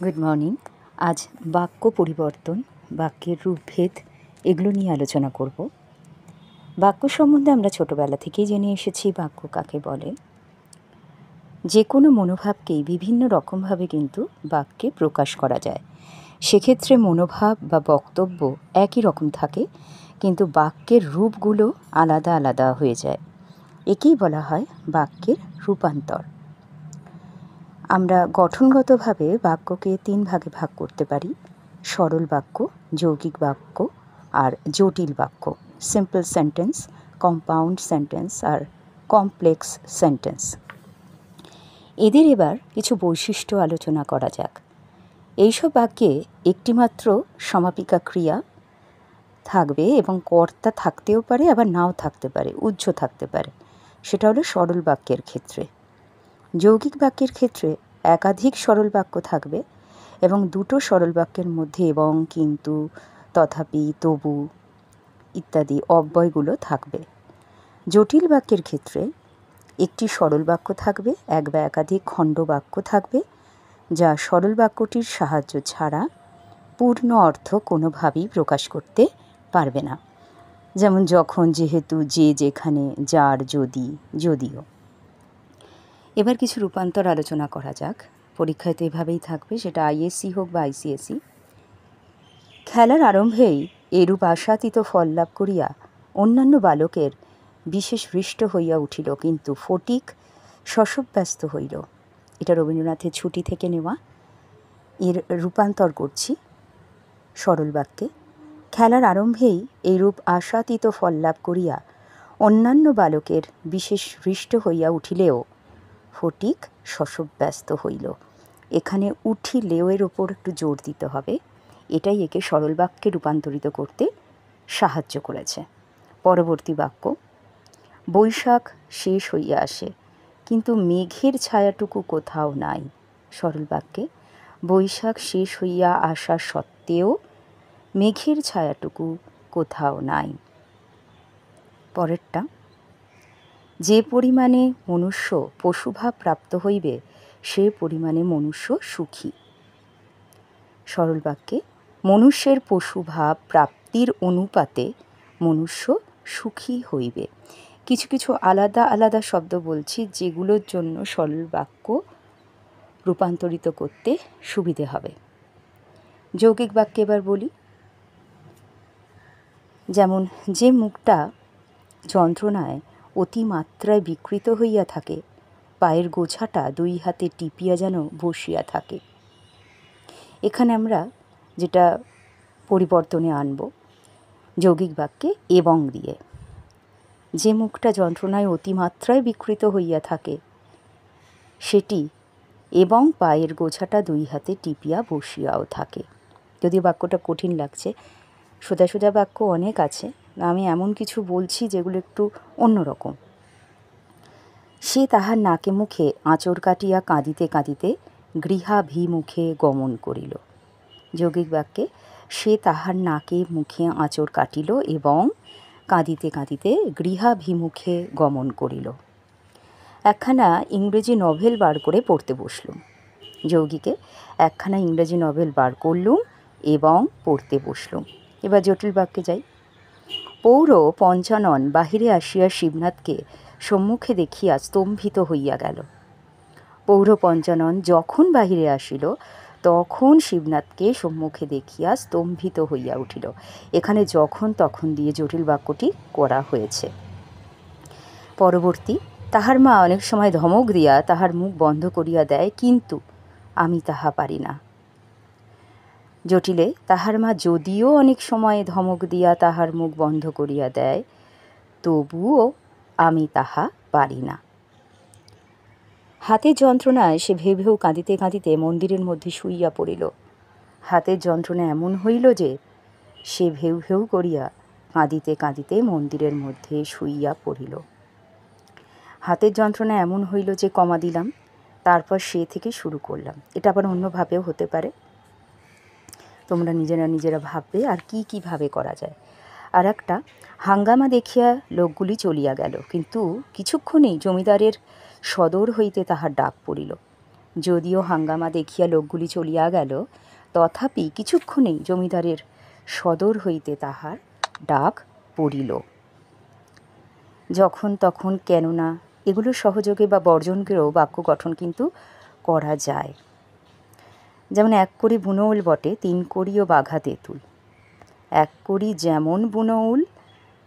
Good morning. আজ বাক্য পরিবর্তন, বাক্যের রূপভেদ এগুলো নিয়ে আলোচনা করব। বাক্য সম্বন্ধে আমরা ছোটোবেলা থেকেই জেনে এসেছি বাক্য কাকে বলে। যে কোনো মনোভাবকেই বিভিন্ন রকমভাবে কিন্তু বাক্যে প্রকাশ করা যায়। সেক্ষেত্রে মনোভাব বা বক্তব্য একই রকম থাকে, কিন্তু বাক্যের রূপগুলো আলাদা আলাদা হয়ে যায়। একেই বলা হয় বাক্যের রূপান্তর। আমরা গঠনগতভাবে বাক্যকে 3 ভাগে ভাগ করতে পারি: সরল বাক্য, যৌগিক বাক্য আর জটিল বাক্য, সিম্পল সেন্টেন্স, কম্পাউন্ড সেন্টেন্স আর কমপ্লেক্স সেন্টেন্স। এদের এবার কিছু বৈশিষ্ট্য আলোচনা করা যাক। এইসব বাক্যে একটিমাত্র সমাপিকা ক্রিয়া থাকবে এবং কর্তা থাকতেও পারে, আবার নাও থাকতে পারে, উহ্য থাকতে পারে। সেটা হলো সরল বাক্যের ক্ষেত্রে। যৌগিক বাক্যের ক্ষেত্রে একাধিক সরল বাক্য থাকবে এবং দুটো সরল বাক্যের মধ্যে এবং, কিন্তু, তথাপি, তবু ইত্যাদি অব্যয়গুলো থাকবে। জটিল বাক্যের ক্ষেত্রে একটি সরল বাক্য থাকবে, এক বা একাধিক খণ্ড বাক্য থাকবে, যা সরল বাক্যটির সাহায্য ছাড়া পূর্ণ অর্থ কোনোভাবেই প্রকাশ করতে পারবে না। যেমন যখন, যেহেতু, যে, যেখানে, যার, যদি, যদিও। এবার কিছু রূপান্তর আলোচনা করা যাক। পরীক্ষায় তো এভাবেই থাকবে, সেটা আইএসসি হোক বা আইসিএসসি। খেলার আরম্ভেই এরূপ আশাতীত ফল লাভ করিয়া অন্যান্য বালকের বিশেষ হৃষ্ট হইয়া উঠিল, কিন্তু ফটিক শশব্যস্ত হইল। এটা রবীন্দ্রনাথের ছুটি থেকে নেওয়া। এর রূপান্তর করছি সরল বাক্যে। খেলার আরম্ভেই এইরূপ আশাতীত ফল লাভ করিয়া অন্যান্য বালকের বিশেষ হৃষ্ট হইয়া উঠিলেও ফটিক শশব্যস্ত হইল। এখানে উঠিলেও-এর ওপর একটু জোর দিতে হবে। এটাই একে সরল বাক্যে রূপান্তরিত করতে সাহায্য করেছে। পরবর্তী বাক্য: বৈশাখ শেষ হইয়া আসে, কিন্তু মেঘের ছায়াটুকু কোথাও নাই। সরল বাক্যে বৈশাখ শেষ হইয়া আসা সত্ত্বেও মেঘের ছায়াটুকু কোথাও নাই। পরেরটা: যে পরিমাণে মনুষ্য পশুভাব প্রাপ্ত হইবে, সে পরিমাণে মনুষ্য সুখী। সরল বাক্যে মনুষ্যের পশুভাব প্রাপ্তির অনুপাতে মনুষ্য সুখী হইবে। কিছু কিছু আলাদা আলাদা শব্দ বলছি, যেগুলোর জন্য সরল বাক্য রূপান্তরিত করতে সুবিধে হবে। যৌগিক বাক্যে এবার বলি। যেমন, যে মুখটা যন্ত্রণায় অতিমাত্রায় বিকৃত হইয়া থাকে, পায়ের গোছাটা 2 হাতে টিপিয়া যেন বসিয়া থাকে। এখানে আমরা যেটা পরিবর্তনে আনব যৌগিক বাক্যে এবং দিয়ে। যে মুখটা যন্ত্রণায় অতিমাত্রায় বিকৃত হইয়া থাকে, সেটি এবং পায়ের গোছাটা 2 হাতে টিপিয়া বসিয়াও থাকে। যদিও বাক্যটা কঠিন লাগছে, সোজা সোজা বাক্য অনেক আছে, আমি এমন কিছু বলছি যেগুলো একটু অন্যরকম। সে তাহার নাকে মুখে আঁচড় কাটিয়া কাঁদিতে কাঁদিতে গৃহাভিমুখে গমন করিল। যৌগিক বাক্যে সে তাহার নাকে মুখে আঁচড় কাটিল এবং কাঁদিতে কাঁদিতে গৃহাভিমুখে গমন করিল। একখানা ইংরেজি নভেল বার করে পড়তে বসলুম। যৌগিকে একখানা ইংরেজি নভেল বার করলুম এবং পড়তে বসলুম। এবার জটিল বাক্যে যাই। পৌর পঞ্চানন বাহিরে আসিয়া শিবনাথকে সম্মুখে দেখিয়া স্তম্ভিত হইয়া গেল। পৌর পঞ্চানন যখন বাহিরে আসিল, তখন শিবনাথকে সম্মুখে দেখিয়া স্তম্ভিত হইয়া উঠিল। এখানে যখন তখন দিয়ে জটিল বাক্যটি করা হয়েছে। পরবর্তী: তাহার মা অনেক সময় ধমক দিয়া তাহার মুখ বন্ধ করিয়া দেয়, কিন্তু আমি তাহা পারি না। জটিলে তাহার মা যদিও অনেক সময় ধমক দিয়া তাহার মুখ বন্ধ করিয়া দেয়, তবুও আমি তাহা পারি না। হাতের যন্ত্রণায় সে ভেউ ভেউ কাঁদিতে কাঁদিতে মন্দিরের মধ্যে শুইয়া পড়িল। হাতের যন্ত্রণা এমন হইল যে সে ভেউ ভেউ করিয়া কাঁদিতে কাঁদিতে মন্দিরের মধ্যে শুইয়া পড়িল। হাতের যন্ত্রণা এমন হইল যে কমা দিলাম, তারপর সে থেকে শুরু করলাম। এটা আবার অন্যভাবেও হতে পারে, তোমরা নিজেরা নিজেরা ভাববে আর কীভাবে করা যায়। আর একটা: হাঙ্গামা দেখিয়া লোকগুলি চলিয়া গেল, কিন্তু কিছুক্ষণেই জমিদারের সদর হইতে তাহার ডাক পড়িল। যদিও হাঙ্গামা দেখিয়া লোকগুলি চলিয়া গেল, তথাপি কিছুক্ষণেই জমিদারের সদর হইতে তাহার ডাক পড়িল। যখন তখন কেননা এগুলো সহযোগে বা বর্জনকেও বাক্য গঠন কিন্তু করা যায়। যেমন 1 কড়ি বুনৌল বটে, 3 কড়িও বাঘা তেঁতুল। 1 কড়ি যেমন বুনৌল,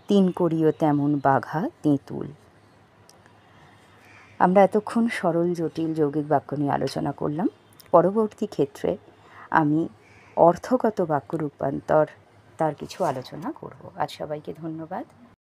3 কড়িও তেমন বাঘা তেঁতুল। আমরা এতক্ষণ সরল জটিল যৌগিক বাক্য নিয়ে আলোচনা করলাম। পরবর্তী ক্ষেত্রে আমি অর্থগত বাক্য রূপান্তর তার কিছু আলোচনা করব। আজ সবাইকে ধন্যবাদ।